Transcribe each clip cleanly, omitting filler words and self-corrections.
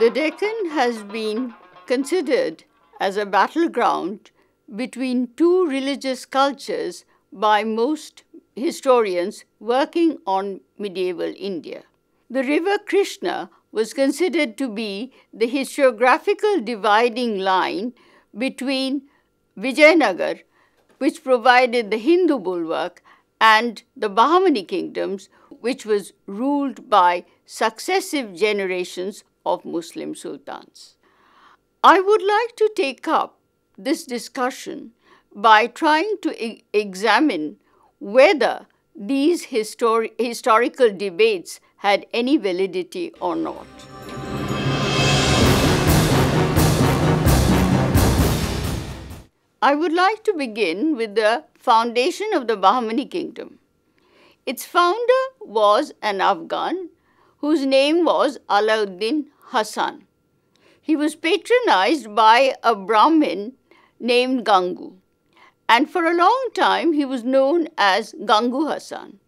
The Deccan has been considered as a battleground between two religious cultures by most historians working on medieval India. The river Krishna was considered to be the historiographical dividing line between Vijayanagar, which provided the Hindu bulwark, and the Bahmani kingdoms, which was ruled by successive generations of Muslim sultans. I would like to take up this discussion by trying to examine whether these historical debates had any validity or not. I would like to begin with the foundation of the Bahmani kingdom. Its founder was an Afghan whose name was Alauddin Hassan. He was patronized by a Brahmin named Gangu, and for a long time he was known as Gangu Hassan.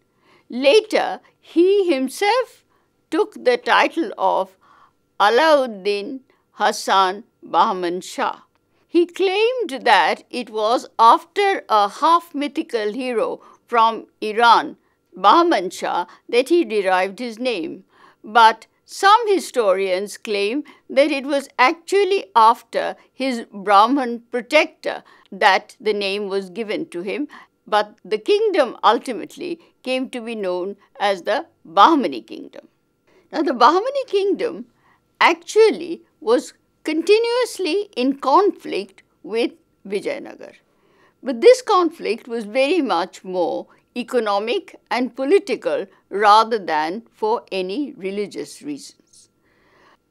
Later, he himself took the title of Alauddin Hassan Bahman Shah. He claimed that it was after a half-mythical hero from Iran, Bahman Shah, that he derived his name. But some historians claim that it was actually after his Brahman protector that the name was given to him, but the kingdom ultimately came to be known as the Bahmani kingdom. Now, the Bahmani kingdom actually was continuously in conflict with Vijayanagar. But this conflict was very much more economic and political rather than for any religious reasons.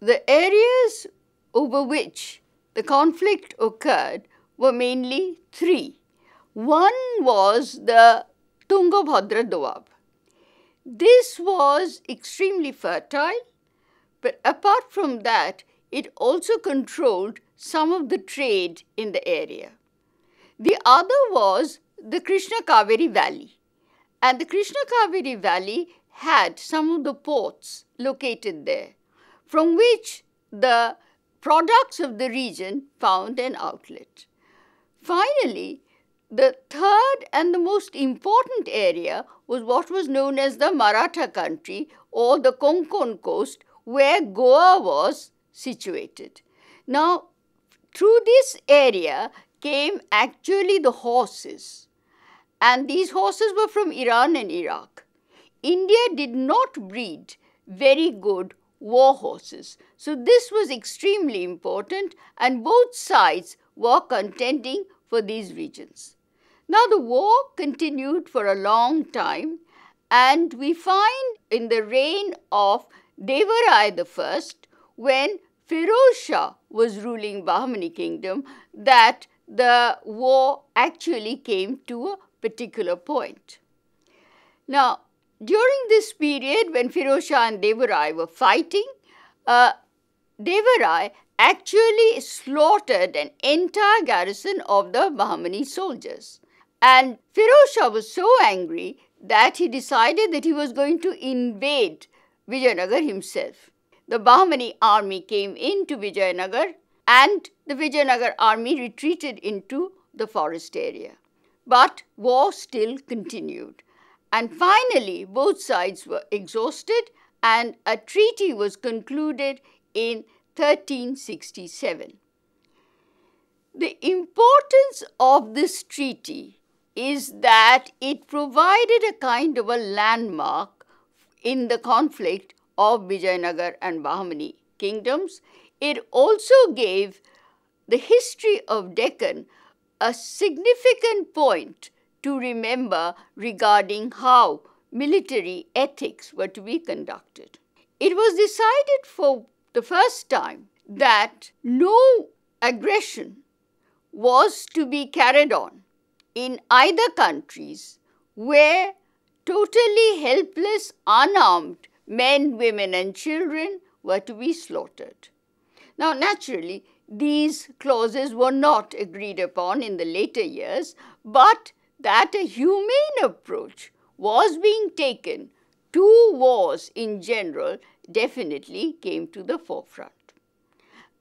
The areas over which the conflict occurred were mainly three. One was the Tungabhadra Doab. This was extremely fertile, but apart from that, it also controlled some of the trade in the area. The other was the Krishna Kaveri Valley. And the Krishna Kaveri Valley had some of the ports located there, from which the products of the region found an outlet. Finally, the third and the most important area was what was known as the Maratha country or the Konkon coast, where Goa was situated. Now, through this area came actually the horses. And these horses were from Iran and Iraq. India did not breed very good war horses. So this was extremely important, and both sides were contending for these regions. Now the war continued for a long time, and we find in the reign of Devarai I, when Firoz Shah was ruling Bahmani kingdom, that the war actually came to a particular point. Now, during this period when Firoz Shah and Devarai were fighting, Devarai actually slaughtered an entire garrison of the Bahmani soldiers. And Firoz Shah was so angry that he decided that he was going to invade Vijayanagar himself. The Bahmani army came into Vijayanagar, and the Vijayanagar army retreated into the forest area. But war still continued. And finally, both sides were exhausted, and a treaty was concluded in 1367. The importance of this treaty is that it provided a kind of a landmark in the conflict of Vijayanagar and Bahmani kingdoms. It also gave the history of Deccan a significant point to remember regarding how military ethics were to be conducted. It was decided for the first time that no aggression was to be carried on in either countries where totally helpless, unarmed men, women and children were to be slaughtered. Now, naturally, these clauses were not agreed upon in the later years, but that a humane approach was being taken to wars in general definitely came to the forefront.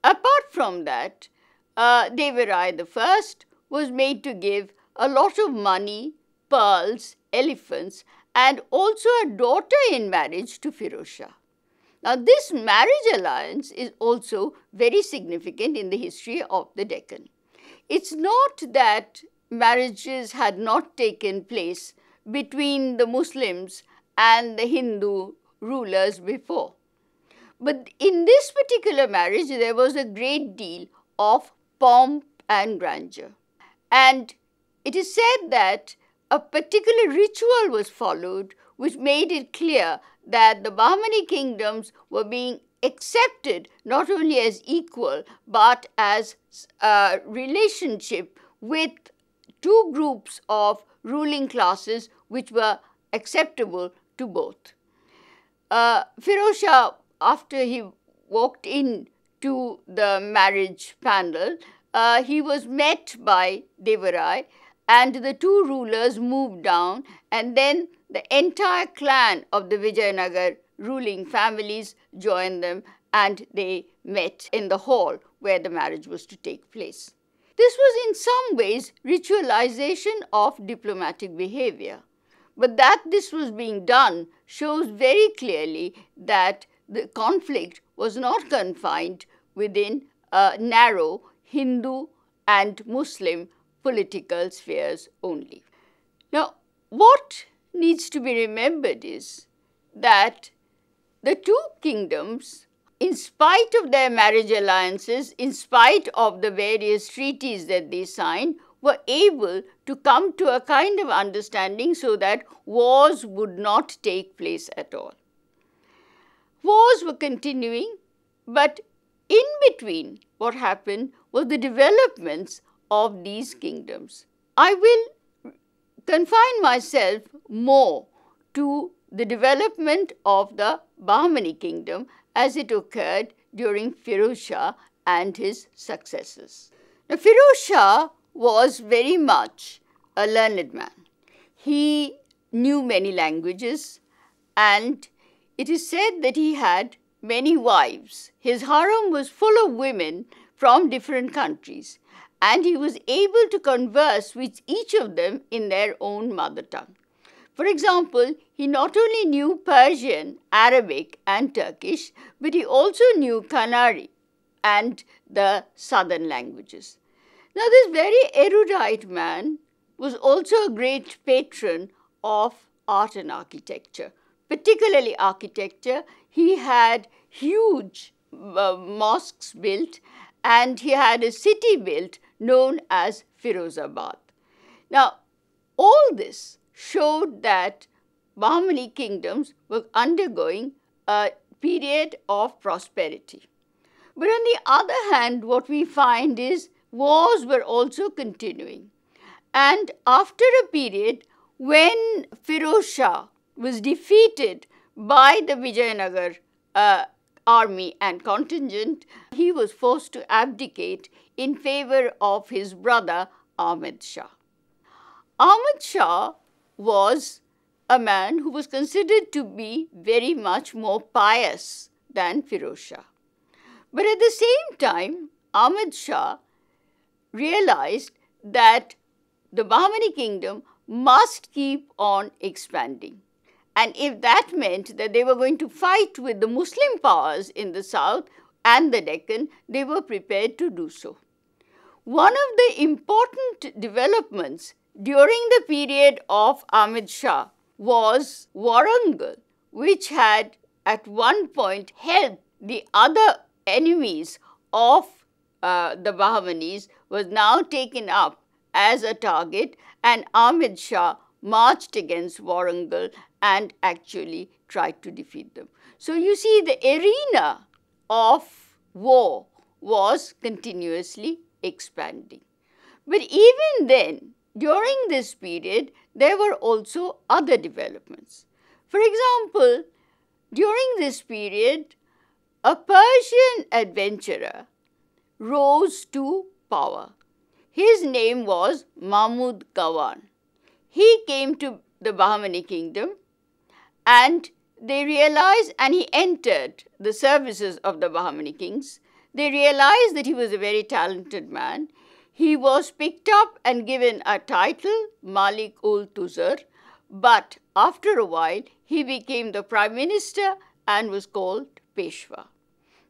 Apart from that, Devarai I was made to give a lot of money, pearls, elephants, and also a daughter in marriage to Firoz Shah. Now, this marriage alliance is also very significant in the history of the Deccan. It's not that marriages had not taken place between the Muslims and the Hindu rulers before. But in this particular marriage, there was a great deal of pomp and grandeur. And it is said that a particular ritual was followed which made it clear that the Bahmani kingdoms were being accepted not only as equal but as a relationship with two groups of ruling classes which were acceptable to both. Firoz Shah, after he walked in to the marriage panel, he was met by Devarai, and the two rulers moved down, and then the entire clan of the Vijayanagar ruling families joined them, and they met in the hall where the marriage was to take place. This was in some ways ritualization of diplomatic behavior, but that this was being done shows very clearly that the conflict was not confined within a narrow Hindu and Muslim political spheres only. Now, what needs to be remembered is that the two kingdoms, in spite of their marriage alliances, in spite of the various treaties that they signed, were able to come to a kind of understanding so that wars would not take place at all. Wars were continuing, but in between what happened was the developments of these kingdoms. I will confine myself more to the development of the Bahmani kingdom as it occurred during Firoz Shah and his successors. Now, Firoz Shah was very much a learned man. He knew many languages, and it is said that he had many wives. His harem was full of women from different countries, and he was able to converse with each of them in their own mother tongue. For example, he not only knew Persian, Arabic, and Turkish, but he also knew Kannada and the southern languages. Now, this very erudite man was also a great patron of art and architecture, particularly architecture. He had huge mosques built, and he had a city built known as Firozabad. Now, all this showed that Bahmani kingdoms were undergoing a period of prosperity. But on the other hand, what we find is wars were also continuing. And after a period when Firoz Shah was defeated by the Vijayanagar army and contingent, he was forced to abdicate in favor of his brother Ahmed Shah. Ahmed Shah was a man who was considered to be very much more pious than Firoz Shah. But at the same time, Ahmed Shah realized that the Bahmani kingdom must keep on expanding. And if that meant that they were going to fight with the Muslim powers in the south and the Deccan, they were prepared to do so. One of the important developments during the period of Ahmed Shah was Warangal, which had at one point helped the other enemies of the Bahmanis, was now taken up as a target, and Ahmed Shah marched against Warangal and actually tried to defeat them. So you see, the arena of war was continuously expanding. But even then, during this period, there were also other developments. For example, during this period, a Persian adventurer rose to power. His name was Mahmud Gawan. He came to the Bahmani kingdom, and they realized, and he entered the services of the Bahmani kings. They realized that he was a very talented man. He was picked up and given a title, Malik-ul-Tuzar, but after a while, he became the prime minister and was called Peshwa.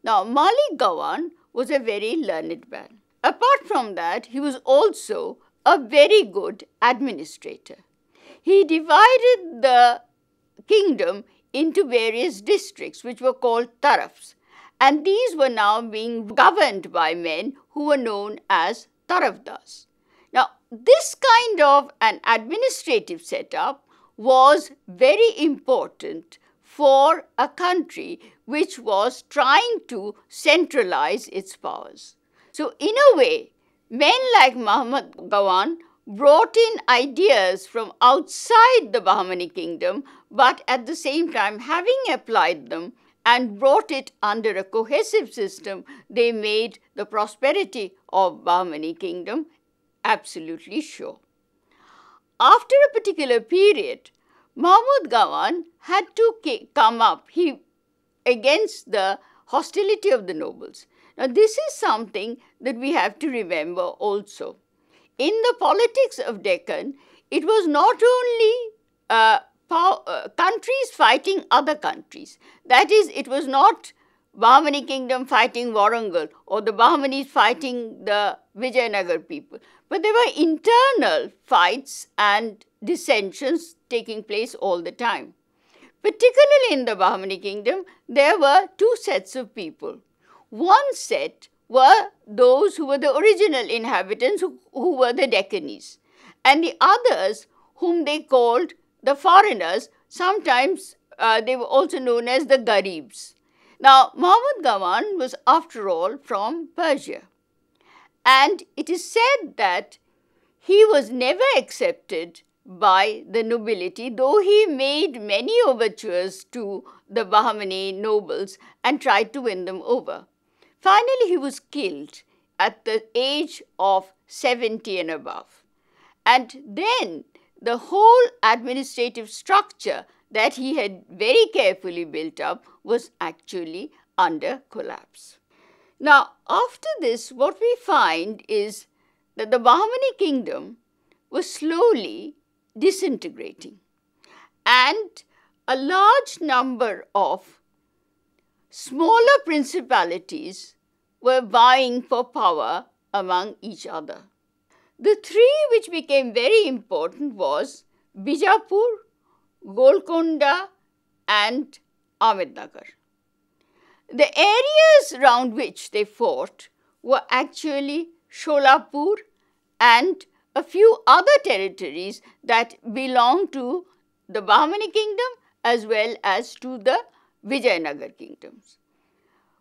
Now, Malik Gawan was a very learned man. Apart from that, he was also a very good administrator. He divided the kingdom into various districts, which were called tarafs, and these were now being governed by men who were known as tarafdars. Now, this kind of an administrative setup was very important for a country which was trying to centralize its powers. So, in a way, men like Muhammad Gawan brought in ideas from outside the Bahmani kingdom, but at the same time, having applied them and brought it under a cohesive system, they made the prosperity of Bahmani kingdom absolutely sure. After a particular period, Mahmud Gawan had to come up against the hostility of the nobles. Now, this is something that we have to remember also. In the politics of Deccan, it was not only countries fighting other countries. That is, it was not Bahmani kingdom fighting Warangal or the Bahmanis fighting the Vijayanagar people, but there were internal fights and dissensions taking place all the time. Particularly in the Bahmani kingdom, there were two sets of people. One set were those who were the original inhabitants who were the Deccanese, and the others whom they called the foreigners. Sometimes they were also known as the Garibs. Now, Mahmud Gawan was after all from Persia, and it is said that he was never accepted by the nobility, though he made many overtures to the Bahmani nobles and tried to win them over. Finally, he was killed at the age of 70 and above. And then the whole administrative structure that he had very carefully built up was actually under collapse. Now, after this, what we find is that the Bahmani kingdom was slowly disintegrating, and a large number of smaller principalities were vying for power among each other. The three which became very important was Bijapur, Golconda and Ahmednagar. The areas around which they fought were actually Sholapur and a few other territories that belonged to the Bahmani kingdom as well as to the Vijayanagar kingdoms.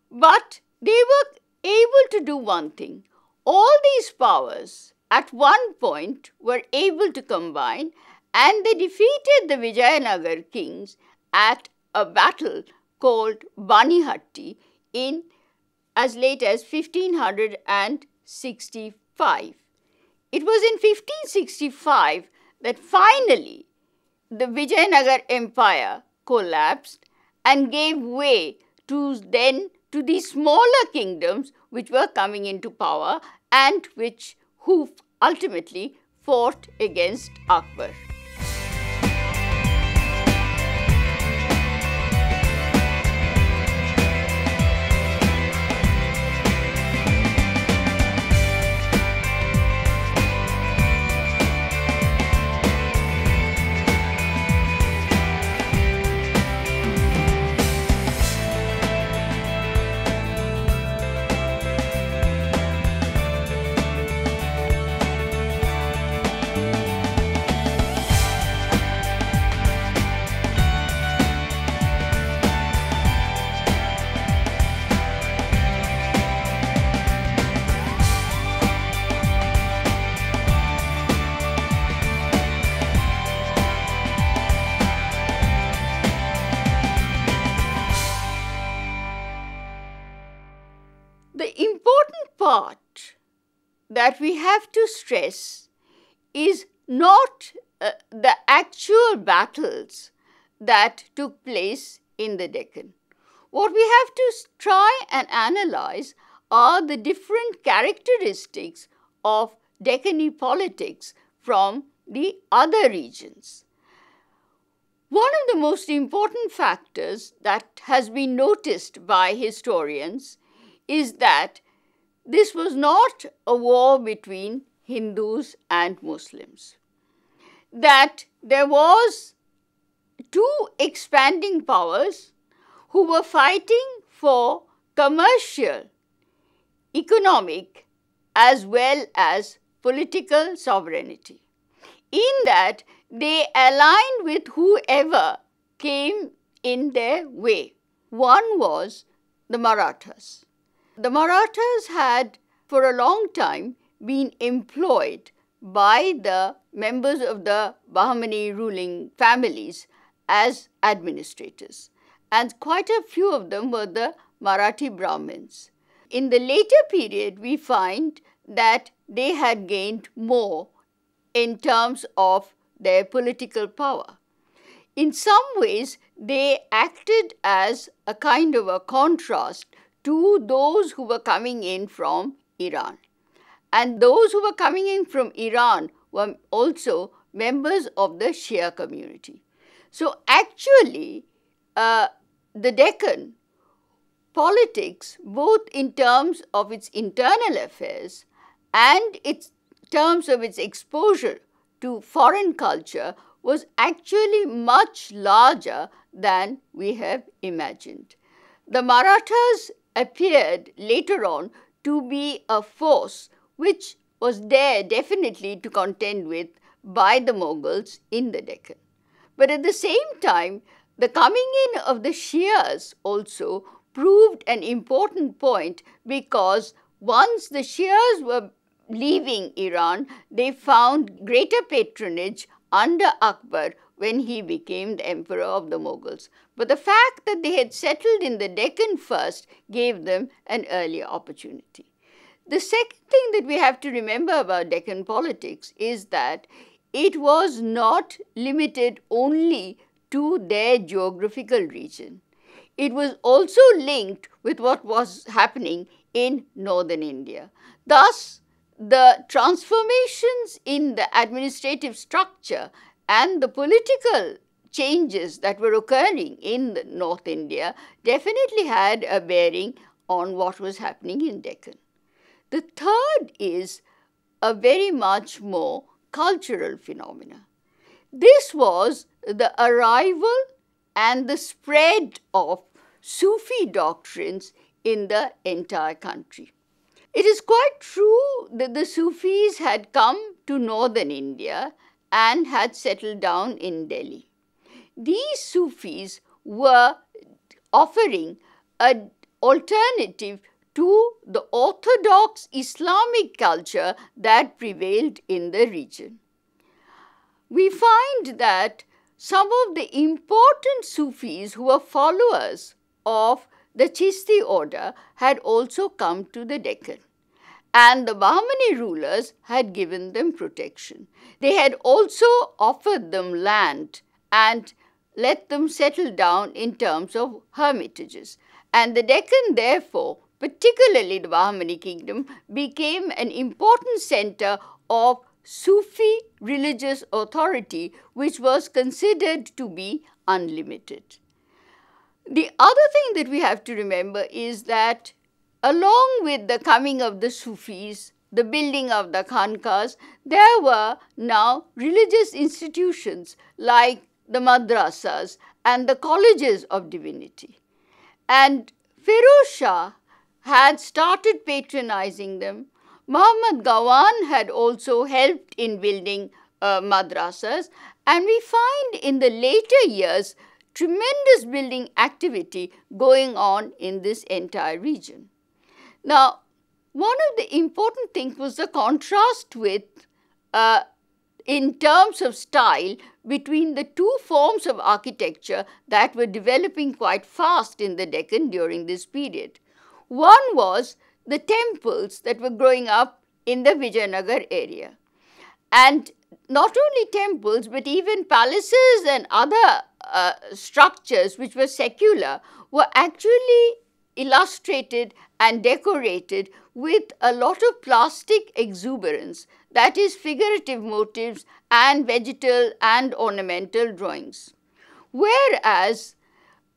But they were able to do one thing. All these powers at one point were able to combine, and they defeated the Vijayanagar kings at a battle called Banihatti in as late as 1565. It was in 1565 that finally the Vijayanagar Empire collapsed and gave way to these smaller kingdoms which were coming into power and who ultimately fought against Akbar. Part that we have to stress is not the actual battles that took place in the Deccan. What we have to try and analyze are the different characteristics of Deccani politics from the other regions. One of the most important factors that has been noticed by historians is that this was not a war between Hindus and Muslims, that there was two expanding powers who were fighting for commercial, economic, as well as political sovereignty, in that they aligned with whoever came in their way. One was the Marathas. The Marathas had for a long time been employed by the members of the Bahmani ruling families as administrators, and quite a few of them were the Marathi Brahmins. In the later period, we find that they had gained more in terms of their political power. In some ways, they acted as a kind of a contrast to those who were coming in from Iran. And those who were coming in from Iran were also members of the Shia community. So actually, the Deccan politics, both in terms of its internal affairs and in terms of its exposure to foreign culture, was actually much larger than we have imagined. The Marathas appeared later on to be a force which was there definitely to contend with by the Mughals in the Deccan. But at the same time, the coming in of the Shias also proved an important point, because once the Shias were leaving Iran, they found greater patronage under Akbar when he became the emperor of the Mughals. But the fact that they had settled in the Deccan first gave them an earlier opportunity. The second thing that we have to remember about Deccan politics is that it was not limited only to their geographical region. It was also linked with what was happening in northern India. Thus, the transformations in the administrative structure and the political changes that were occurring in North India definitely had a bearing on what was happening in Deccan. The third is a very much more cultural phenomena. This was the arrival and the spread of Sufi doctrines in the entire country. It is quite true that the Sufis had come to northern India and had settled down in Delhi. These Sufis were offering an alternative to the orthodox Islamic culture that prevailed in the region. We find that some of the important Sufis who were followers of the Chishti order had also come to the Deccan, and the Bahmani rulers had given them protection. They had also offered them land and let them settle down in terms of hermitages, and the Deccan therefore, particularly the Bahmani kingdom, became an important center of Sufi religious authority, which was considered to be unlimited. The other thing that we have to remember is that along with the coming of the Sufis, the building of the Khanqahs, there were now religious institutions like the madrasas and the colleges of divinity. And Feroz Shah had started patronizing them. Muhammad Gawan had also helped in building madrasas, and we find in the later years tremendous building activity going on in this entire region. Now, one of the important things was the contrast with, in terms of style, between the two forms of architecture that were developing quite fast in the Deccan during this period. One was the temples that were growing up in the Vijayanagar area. And not only temples, but even palaces and other structures which were secular were actually illustrated and decorated with a lot of plastic exuberance, that is, figurative motifs and vegetal and ornamental drawings. Whereas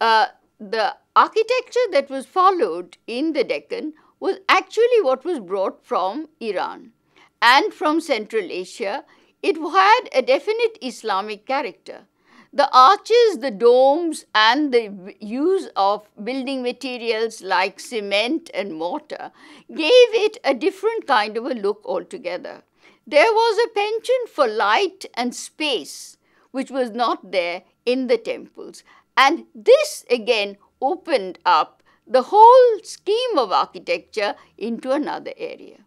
the architecture that was followed in the Deccan was actually what was brought from Iran and from Central Asia. It had a definite Islamic character. The arches, the domes, and the use of building materials like cement and mortar gave it a different kind of a look altogether. There was a penchant for light and space which was not there in the temples, and this again opened up the whole scheme of architecture into another area.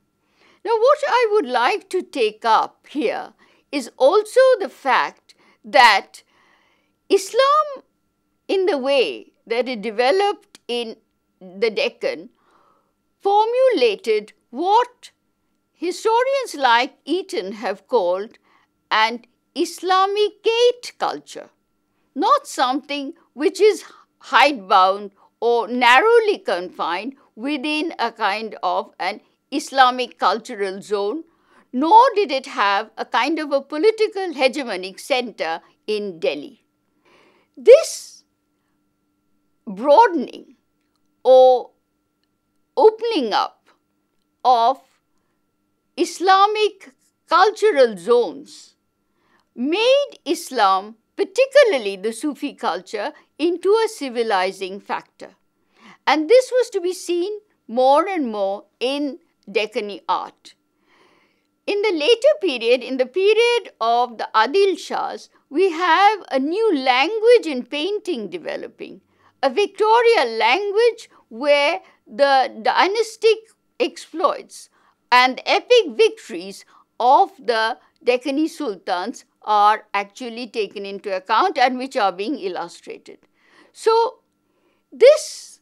Now, what I would like to take up here is also the fact that Islam, in the way that it developed in the Deccan, formulated what historians like Eaton have called an Islamicate culture, not something which is hidebound or narrowly confined within a kind of an Islamic cultural zone, nor did it have a kind of a political hegemonic center in Delhi. This broadening or opening up of Islamic cultural zones made Islam, particularly the Sufi culture, into a civilizing factor. And this was to be seen more and more in Deccani art. In the later period, in the period of the Adil Shahs, we have a new language in painting developing, a Victorian language where the dynastic exploits and epic victories of the Deccani sultans are actually taken into account and which are being illustrated. So, this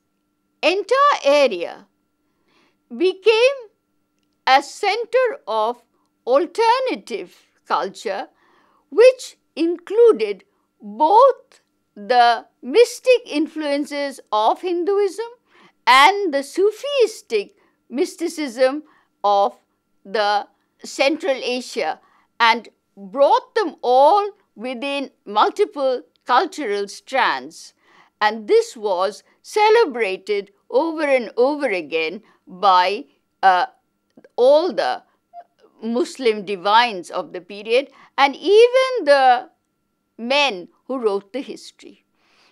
entire area became a center of alternative culture which included both the mystic influences of Hinduism and the Sufistic mysticism of the Central Asia, and brought them all within multiple cultural strands. And this was celebrated over and over again by all the Muslim divines of the period and even the men who wrote the history.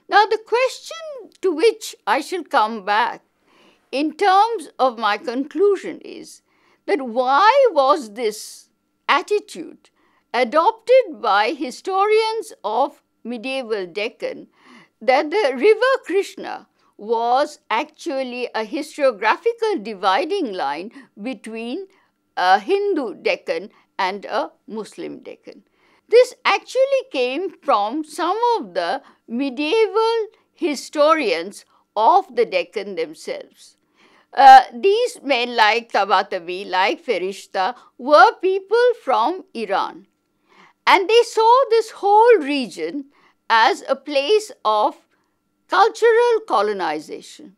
Now, the question to which I shall come back in terms of my conclusion is that why was this attitude adopted by historians of medieval Deccan that the river Krishna was actually a historiographical dividing line between a Hindu Deccan and a Muslim Deccan. This actually came from some of the medieval historians of the Deccan themselves. These men like Tabatabai, like Ferishta, were people from Iran, and they saw this whole region as a place of cultural colonization.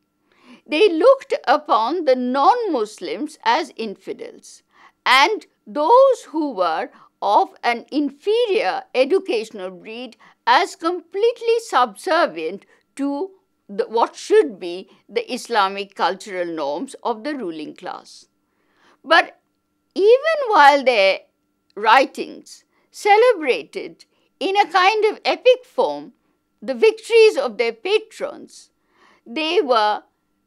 They looked upon the non-Muslims as infidels, and those who were of an inferior educational breed as completely subservient to what should be the Islamic cultural norms of the ruling class. But even while their writings celebrated in a kind of epic form the victories of their patrons, they were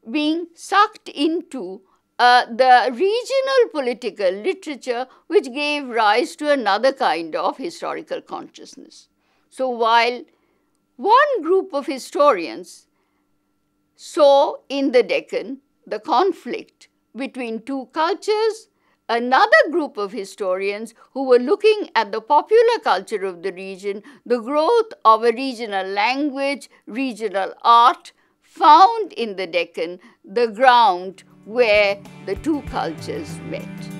being sucked into the regional political literature which gave rise to another kind of historical consciousness. So while one group of historians saw in the Deccan the conflict between two cultures, another group of historians who were looking at the popular culture of the region, the growth of a regional language, regional art, found in the Deccan the ground where the two cultures met.